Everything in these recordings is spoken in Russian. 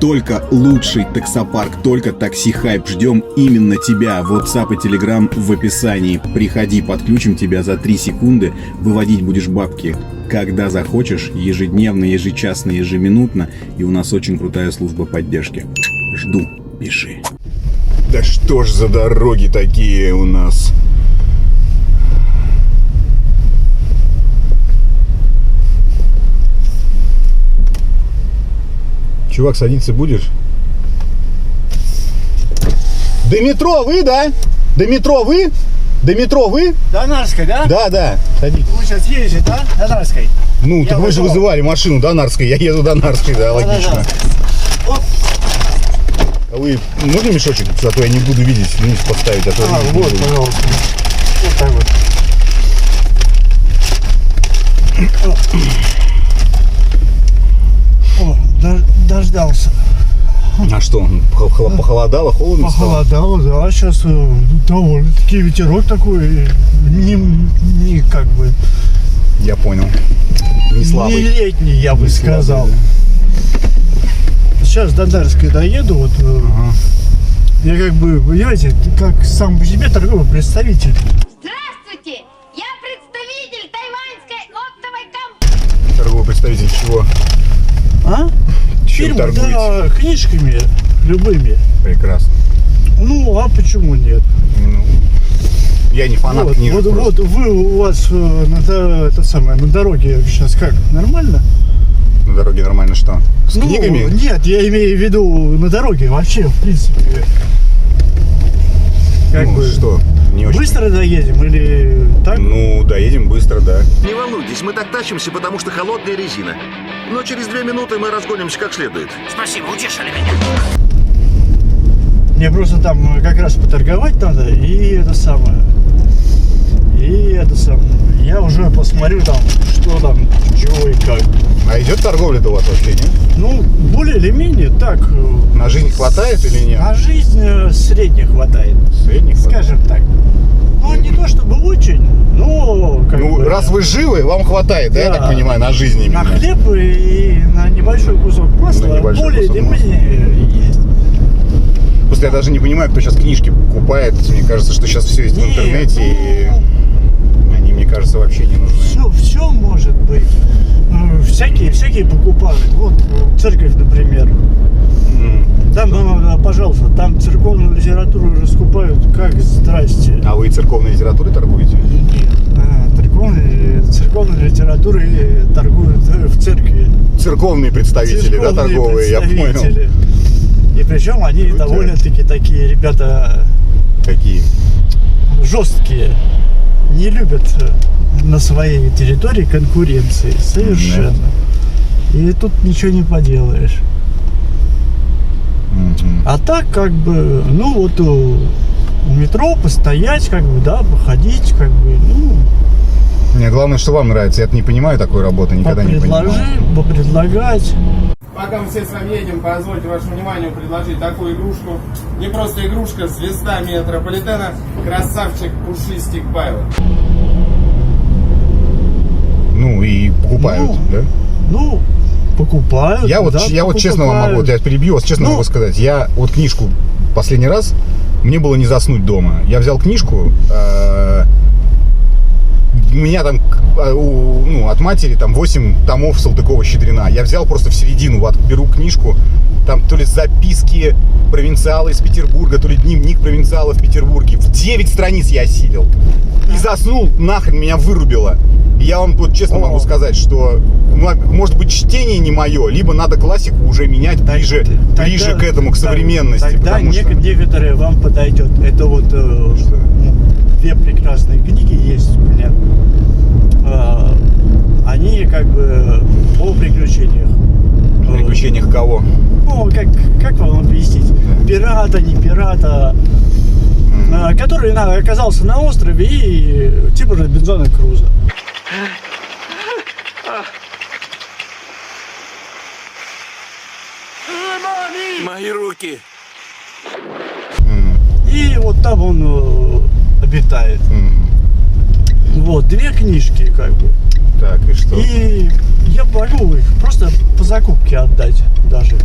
Только лучший таксопарк, только Такси Хайп. Ждем именно тебя. WhatsApp и Telegram в описании. Приходи, подключим тебя за 3 секунды. Выводить будешь бабки когда захочешь, ежедневно, ежечасно, ежеминутно. И у нас очень крутая служба поддержки. Жду, пиши. Да что ж за дороги такие у нас? Чувак, садиться будешь? До метро вы, да? До метро вы? До метро вы? До Нарской, да? Да, да. Садитесь. Вы сейчас едете, да? До Нарской? Ну, так вы же вызывали машину до Нарской. Я еду до Нарской, да, логично. А вы можно мешочек? А то я не буду видеть, вниз поставить. Вот, пожалуйста. Вот так вот. О, дождался. А что, похолодало, холодно стало? Похолодало, да. Сейчас довольно-таки ветерок такой, не как бы... Я понял. Не слабый. Не летний, я бы сказал. Слабый, да. Сейчас до Нарской доеду, вот. Я как бы, понимаете, как сам по себе торговый представитель. Здравствуйте! Я представитель тайваньской оптовой компании. Торговый представитель чего? А? Чем торгуете? Да, книжками любыми. Прекрасно. Ну, а почему нет? Ну, я не фанат Вот, книжек. вот вы у вас на дороге сейчас как? Нормально? На дороге нормально что? С книгами? Нет, я имею в виду на дороге вообще, в принципе. Как Ну, бы, что? Не очень. быстро доедем или так? Ну, доедем быстро, да. Не волнуйтесь, мы так тащимся, потому что холодная резина. Но через 2 минуты мы разгонимся как следует. Спасибо, утешили меня. Мне просто там как раз поторговать надо, и это самое. Я уже посмотрю там, что там, чего и как. А идет торговля-то у вас вообще, нет? Ну, более или менее так. На жизнь хватает или нет? На жизнь средне хватает. Средних хватает. Скажем так. Ну, не то чтобы очень, но как Ну, бы, раз вы живы, вам хватает, да, я так понимаю, на жизнь именно? на хлеб и на небольшой кусок масла небольшой более кусок или масла. менее есть. Просто я даже не понимаю, кто сейчас книжки покупает. Мне кажется, что сейчас все есть в интернете, и они, мне кажется, вообще не нужны. Все может быть. Всякие покупают. Вот церковь, например. Там, пожалуйста, там церковную литературу уже скупают, как здрасте. А вы церковной литературой торгуете? Нет, церковной литературой торгуют в церкви. Церковные представители, да, торговые, я понял. И причем они довольно-таки такие ребята Какие? жесткие. Не любят на своей территории конкуренции совершенно. И тут ничего не поделаешь. А так как бы, ну вот у метро постоять, как бы, да, походить, как бы, ну. Мне главное, что вам нравится. Я не понимаю такой работы, никогда не понимал. Попредлагать. Пока мы все с вами едем, позвольте вашему вниманию предложить такую игрушку. Не просто игрушка, звезда метрополитена, красавчик Пушистик Павел. Ну и покупают, да? Ну, покупают. Я вот честно вам могу, вот я перебью вас, честно могу сказать. Я вот книжку последний раз, мне было не заснуть дома. Я взял книжку, у меня там, ну, от матери там 8 томов Салтыкова-Щедрина. Я взял просто в середину, вот беру книжку, там то ли записки провинциала из Петербурга, то ли дневник провинциала в Петербурге. В 9 страниц я осилил. И заснул, нахрен меня вырубило. И я вам вот честно могу сказать, что, может быть, чтение не мое, либо надо классику уже менять ближе к этому, к современности. Тогда некоторые вам подойдет. Это вот две прекрасные книги есть у меня. Они как бы о приключениях. В приключениях кого? Ну, как вам объяснить? Пирата, не пирата. Который оказался на острове и типа Робинзона Круза. Мои руки. И вот там он обитает. Вот, две книжки как бы. Так, и что? И я могу их просто по закупке отдать даже.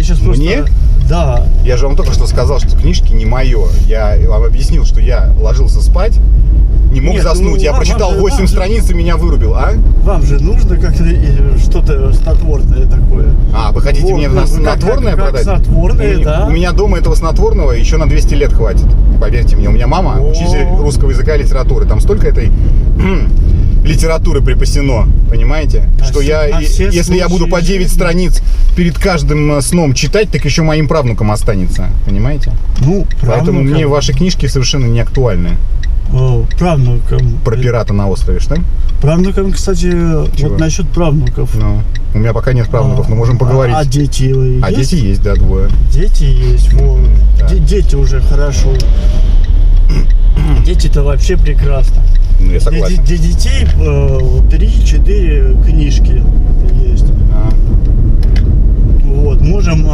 сейчас просто... Мне? Да. Я же вам только что сказал, что книжки не мое. Я вам объяснил, что я ложился спать, не мог Нет, заснуть. ну, Я вам прочитал же- 8 вам же- страниц и меня вырубил, а? Вам же нужно как-то что-то снотворное такое. А, вы хотите Вот, мне как снотворное продать? снотворное, да. У меня дома этого снотворного еще на 200 лет хватит. Поверьте мне, у меня мама О. учитель русского языка и литературы. Там столько этой литературы припасено, понимаете? На Что все- я, на все если я буду по случаи 9 жизни. страниц перед каждым сном читать, так еще моим правнукам останется, понимаете? Ну, Поэтому правнукам. мне ваши книжки совершенно не актуальны. Правнукам. Про пирата на острове, что? Правнукам, кстати, Чего? вот насчет правнуков. Ну, у меня пока нет правнуков, но можем поговорить. А дети есть? А дети есть, да, двое. Дети есть, вот. да. Дети уже хорошо. Дети-то вообще прекрасно. Ну, я согласен. Для детей 3-4 книжки есть. А, Вот, можем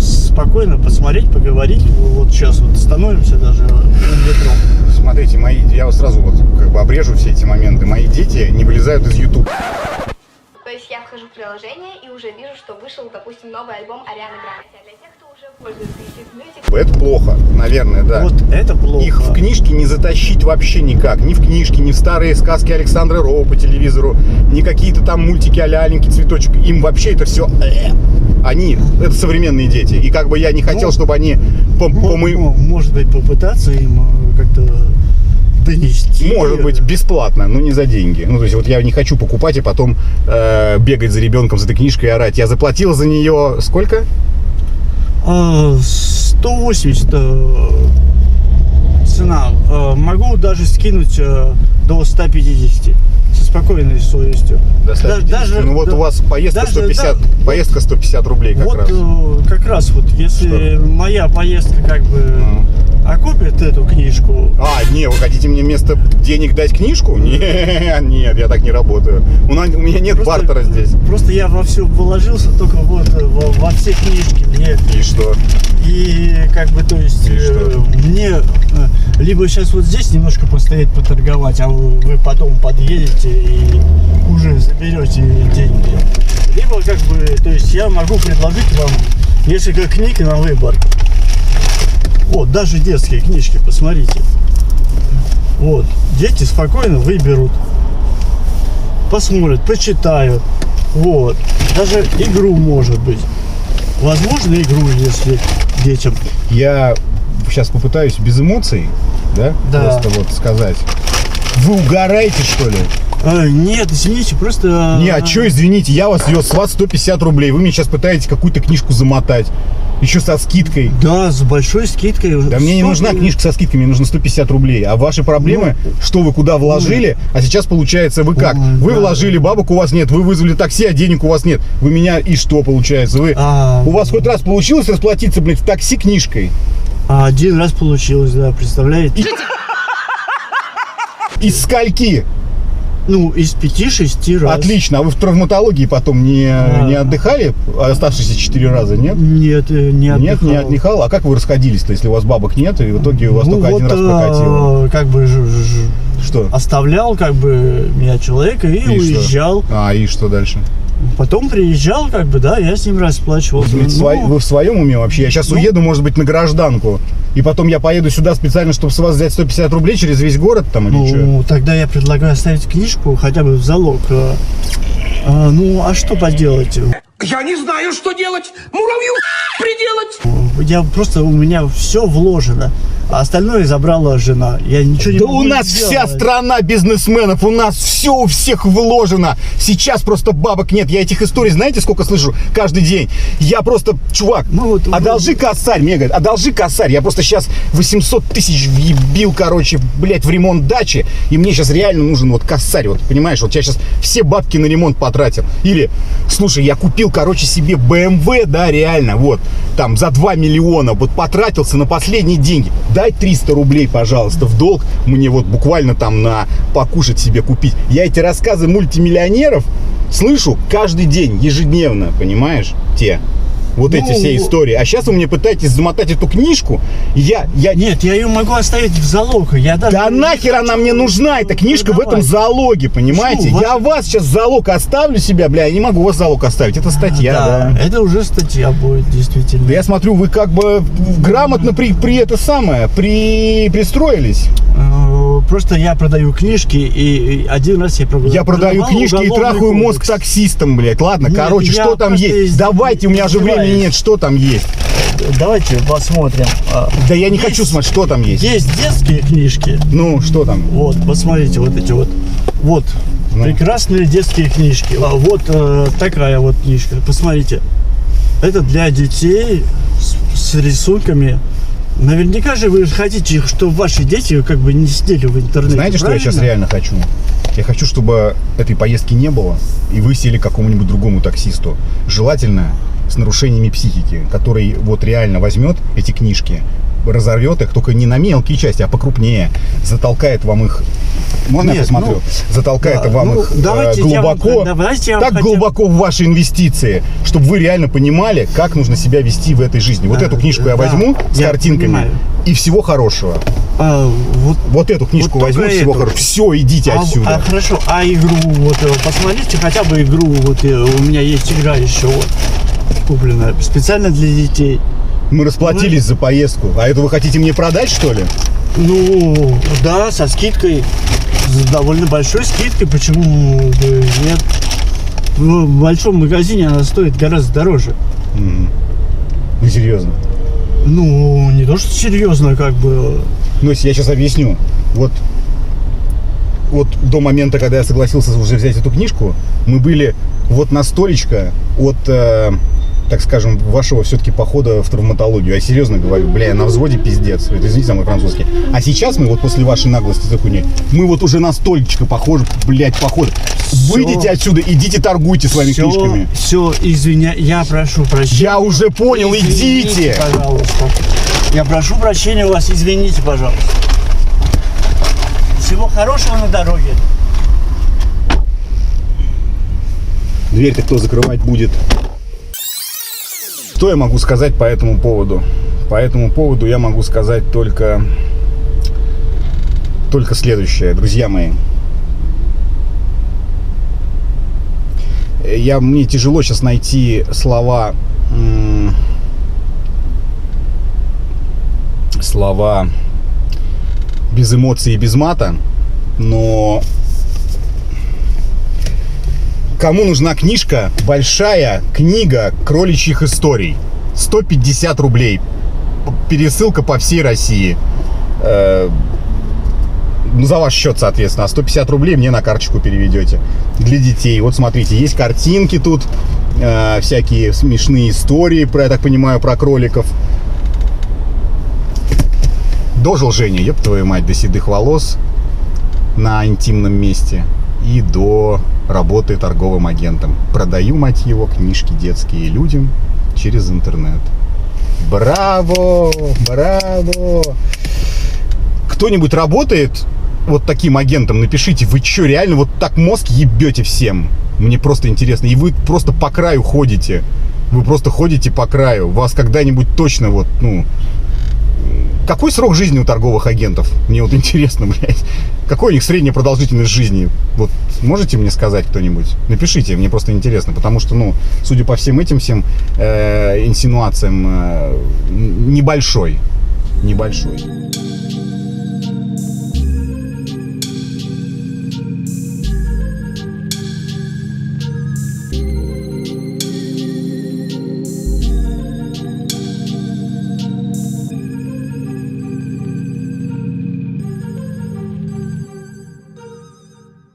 спокойно посмотреть, поговорить. Вот сейчас вот становимся даже на метро. Смотрите, я вот сразу вот как бы обрежу все эти моменты. Мои дети не вылезают из YouTube. То есть я вхожу в приложение и уже вижу, что вышел, допустим, новый альбом Арианы Гранде. А для тех, кто уже пользуется YouTube Music, Это плохо, наверное, да. Вот это плохо. Их в книжки не затащить вообще никак. Ни в книжки, ни в старые сказки Александра Роу по телевизору, ни какие-то там мультики а-ля «Аленький цветочек». Им вообще это все... Они, это современные дети. И как бы я не хотел, чтобы они по моему... Может быть, попытаться им как-то донести. Может быть, бесплатно, но не за деньги. Ну, то есть, вот я не хочу покупать и потом бегать за ребенком с этой книжкой и орать. Я заплатил за нее сколько? 180 цена. Могу даже скинуть до 150 со спокойной совестью. До 150. Ну вот да, у вас поездка даже, 150, да, поездка 150 рублей как вот раз. как раз вот, если моя поездка как бы окупит эту книжку. А, не, вы хотите мне вместо денег дать книжку? Нет, я так не работаю. У меня нет бартера здесь. Просто я во все вложился, только вот во все книжки. И что? И как бы, то есть, И что? мне либо сейчас вот здесь немножко постоять, поторговать, а вы потом подъедете и уже заберете деньги. Либо как бы, то есть я могу предложить вам несколько книг на выбор. Вот, даже детские книжки, посмотрите. Вот, дети спокойно выберут, посмотрят, почитают. Вот, даже игру может быть. Возможно, игру, если детям. Я сейчас попытаюсь без эмоций, да? Да. Просто вот сказать. Вы угораете, что ли? Нет, извините, просто... Не, а что, извините, я вас с вас 150 рублей. Вы мне сейчас пытаетесь какую-то книжку замотать. Еще со скидкой. Да, с большой скидкой. Да мне не нужна книжка со скидкой, мне нужно 150 рублей. А ваши проблемы, что вы куда вложили, а сейчас получается вы как? Ой, Вы да. вложили, бабок у вас нет, вы вызвали такси, а денег у вас нет. Вы меня и что получается? Вы... У вас хоть раз получилось расплатиться, блядь, в такси книжкой? Один раз получилось, да, представляете? Из скольки? Ну, из 5-6 раз. Отлично. А вы в травматологии потом не отдыхали оставшиеся 4 раза, нет? Нет, не отдыхал. Нет, не отдыхал. А как вы расходились-то, если у вас бабок нет, и в итоге у вас только один раз прокатило? Как бы Что? оставлял как бы меня человека и уезжал. Что? И что дальше? Потом приезжал, как бы, да, я с ним расплачивался. Вы в своем уме вообще? Я сейчас уеду, может быть, на гражданку. И потом я поеду сюда специально, чтобы с вас взять 150 рублей через весь город там или что? Ну, тогда я предлагаю оставить книжку хотя бы в залог. Ну, а что поделать? Я не знаю, что делать. Муравью приделать. Я просто, у меня все вложено, а остальное забрала жена. Я ничего не Да могу у нас сделать. вся страна бизнесменов, у нас все у всех вложено. Сейчас просто бабок нет. Я этих историй, знаете, сколько слышу каждый день? Я просто, чувак, Ну, вот, одолжи косарь, мне говорят, одолжи косарь. Я просто сейчас 800 тысяч въебил, короче, блядь, в ремонт дачи. И мне сейчас реально нужен вот косарь, вот, понимаешь? Вот я сейчас все бабки на ремонт потратил. Или, слушай, я купил, короче, себе BMW, да, реально, вот, там, за 2 миллиона, вот, потратился на последние деньги. Дай 300 рублей, пожалуйста, в долг мне вот буквально там на покушать себе купить. Я эти рассказы мультимиллионеров слышу каждый день, ежедневно, понимаешь, те. Вот эти все истории. А сейчас вы мне пытаетесь замотать эту книжку. Нет, я ее могу оставить в залог. Я даже Да нахер она мне нужна, эта книжка в этом залоге, понимаете? Почему? Я вас сейчас залог оставлю себя, бля, я не могу вас залог оставить. Это статья, да. Это уже статья будет, действительно. Да я смотрю, вы как бы грамотно пристроились. Просто я продаю книжки, и один раз я продавал. Я продаю книжки и трахаю мозг таксистам, блядь. Ладно, Нет, короче, я что там просто есть? Давайте, у меня же времени нет, что там есть? Давайте посмотрим. Да я не хочу смотреть, что там есть. Есть детские книжки. Ну, что там? Вот, посмотрите, вот эти вот. Вот, прекрасные детские книжки. Вот такая вот книжка. Посмотрите. Это для детей с рисунками. Наверняка же вы хотите, чтобы ваши дети как бы не сидели в интернете. Знаете, что я правильно? сейчас реально хочу? Я хочу, чтобы этой поездки не было, и вы сели к какому-нибудь другому таксисту. Желательно с нарушениями психики, который вот реально возьмет эти книжки, разорвет их, только не на мелкие части, а покрупнее, затолкает вам их. Можно я посмотрю? Затолкает вам их глубоко, так глубоко в ваши инвестиции, чтобы вы реально понимали, как нужно себя вести в этой жизни. Вот эту книжку я возьму с картинками, понимаю. И всего хорошего. Вот эту книжку вот возьму, всего хорошего. Все, идите отсюда. Хорошо, а игру, вот посмотрите хотя бы игру, вот у меня есть игра еще вот купленная специально для детей. Мы расплатились за поездку. А это вы хотите мне продать, что ли? Ну, да, со скидкой. С довольно большой скидкой. Почему бы нет? В большом магазине она стоит гораздо дороже. Ну, серьезно. Ну, не то, что серьезно, как бы. Ну, если я сейчас объясню. Вот до момента, когда я согласился уже взять эту книжку, мы были вот на столечко от... так скажем, вашего все-таки похода в травматологию. Я серьезно говорю, бля, я на взводе пиздец. Это, извините за мой французский. А сейчас мы вот после вашей наглости такой, мы вот уже на столечко похожи, блядь, поход. Выйдите отсюда, идите торгуйте своими книжками. Все, извиня, я прошу прощения. Я уже понял, идите. Пожалуйста. Я прошу прощения у вас, извините, пожалуйста. Всего хорошего на дороге. Дверь-то кто закрывать будет? Что я могу сказать по этому поводу? По этому поводу я могу сказать только следующее, друзья мои. Мне тяжело сейчас найти слова без эмоций и без мата, но кому нужна книжка, большая книга кроличьих историй, 150 рублей, пересылка по всей России, ну, за ваш счет, соответственно, а 150 рублей мне на карточку переведете для детей. Вот смотрите, есть картинки тут, всякие смешные истории, я так понимаю, про кроликов. Дожил Женя, ёб твою мать, до седых волос на интимном месте и до работы торговым агентом. Продаю, мать его, книжки детские людям через интернет. Браво! Браво! Кто-нибудь работает вот таким агентом? Напишите, вы что, реально вот так мозг ебете всем? Мне просто интересно. И вы просто по краю ходите. Вы просто ходите по краю. Вас когда-нибудь точно вот, ну... Какой срок жизни у торговых агентов? Мне вот интересно, блядь. Какой у них средняя продолжительность жизни? Вот можете мне сказать кто-нибудь? Напишите, мне просто интересно. Потому что, ну, судя по всем этим инсинуациям, небольшой.